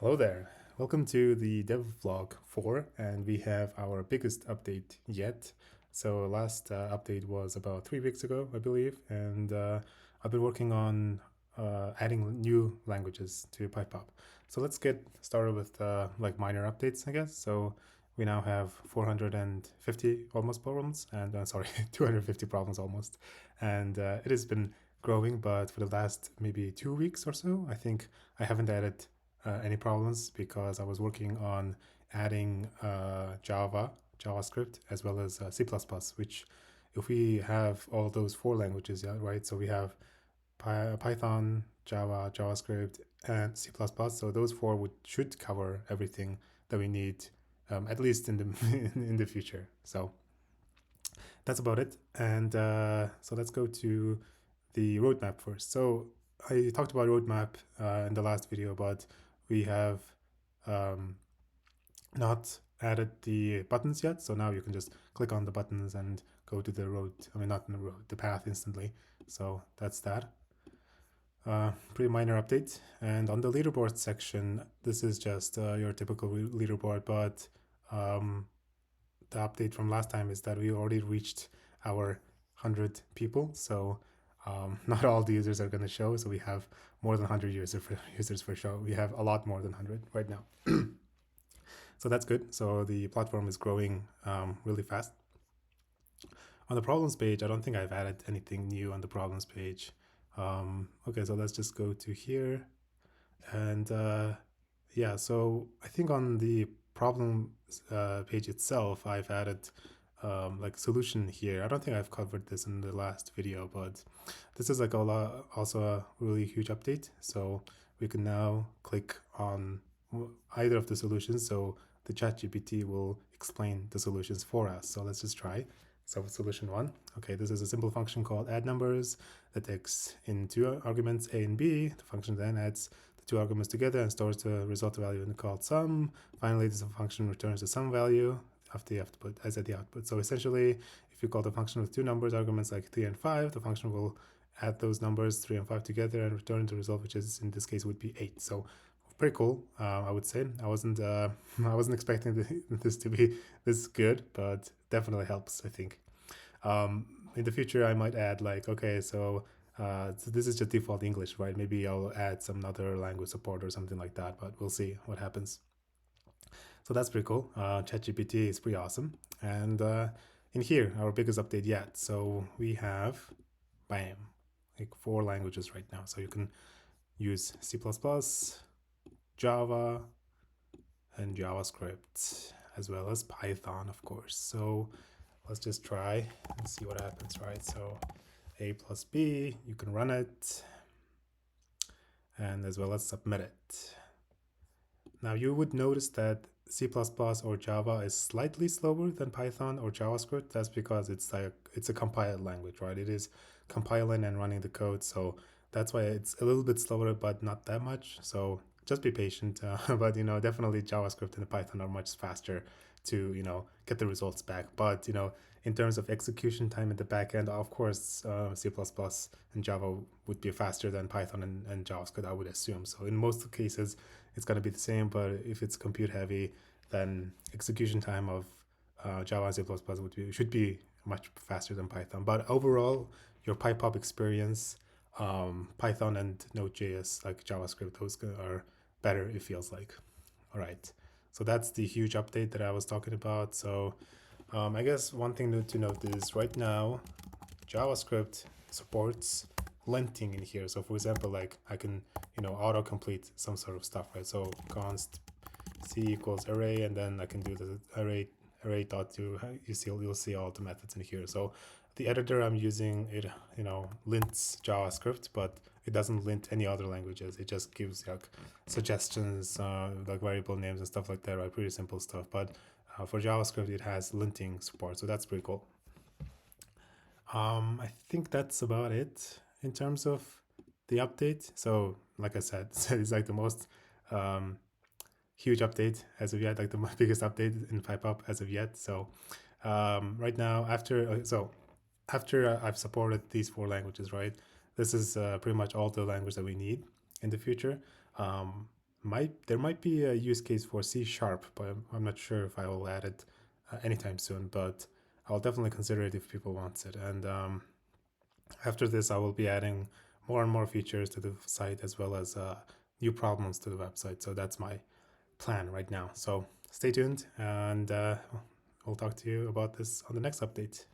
Hello there. Welcome to the Devlog 4, and we have our biggest update yet. So last update was about 3 weeks ago, I believe, and I've been working on adding new languages to PyPop. So let's get started with like minor updates, I guess. So we now have 450 almost problems, and sorry, 250 problems almost, and it has been growing. But for the last maybe 2 weeks or so, I think I haven't added any problems because I was working on adding JavaScript, as well as C++, which if we have all those four languages, yeah, right? So we have Python, Java, JavaScript, and C++. So those four should cover everything that we need, at least in the in the future. So that's about it. And so let's go to the roadmap first. So I talked about roadmap in the last video, but we have um, not added the buttons yet. So now you can just click on the buttons and go to the road. I mean, not in the road, the path instantly. So that's that. Pretty minor update. And on the leaderboard section, this is just your typical leaderboard, but the update from last time is that we already reached our 100 people. So not all the users are going to show. So we have more than 100 users for show. We have a lot more than 100 right now. So that's good. So the platform is growing really fast. On the problems page, I don't think I've added anything new on the problems page. Okay, so let's just go to here. And yeah, so I think on the problem page itself, I've added like solution here. I don't think I've covered this in the last video, but this is like also a really huge update. So we can now click on either of the solutions. So the ChatGPT will explain the solutions for us. So let's just try. So solution one, okay, this is a simple function called add numbers that takes in two arguments a and b. The function then adds the two arguments together and stores the result value in the called sum. Finally, this function returns the sum value after the output as at the output. So essentially, if you call the function with two numbers, arguments like 3 and 5, the function will add those numbers 3 and 5 together and return the result, which is in this case would be 8. So pretty cool, I would say. I wasn't I wasn't expecting this to be this good, but definitely helps, I think. In the future, I might add like, okay, so this is just default English, right? Maybe I'll add some other language support or something like that, but we'll see what happens. So that's pretty cool. ChatGPT is pretty awesome. And in here, our biggest update yet. So we have, bam, like 4 languages right now. So you can use C++, Java, and JavaScript, as well as Python, of course. So let's just try and see what happens, right? So a plus b, you can run it, and as well as submit it. Now you would notice that C++ or Java is slightly slower than Python or JavaScript. That's because it's a compiled language, right? It is compiling and running the code, so that's why it's a little bit slower, but not that much. So just be patient. But definitely JavaScript and Python are much faster to get the results back. But in terms of execution time in the backend, of course, C++ and Java would be faster than Python and JavaScript, I would assume. So in most cases, it's going to be the same. But if it's compute heavy, then execution time of Java and C++ should be much faster than Python. But overall, your PyPop experience, Python and Node.js, like JavaScript, those are better, it feels like. All right. So that's the huge update that I was talking about. So I guess one thing to note is right now, JavaScript supports linting in here. So for example, like I can, autocomplete some sort of stuff, right? So const c equals array, and then I can do the array dot to, you'll see all the methods in here. So the editor I'm using, it lints JavaScript, but it doesn't lint any other languages. It just gives like suggestions, like variable names and stuff like that, right? Pretty simple stuff. But for JavaScript, it has linting support, so that's pretty cool. I think that's about it in terms of the update. So like I said, it's like the most huge update as of yet, like the biggest update in PyPub as of yet. So right now, after I've supported these 4 languages, right, this is pretty much all the language that we need in the future. there might be a use case for C sharp, but I'm not sure if I will add it anytime soon. But I'll definitely consider it if people want it. And after this, I will be adding more and more features to the site as well as new problems to the website. So that's my plan right now. So stay tuned, and we'll talk to you about this on the next update.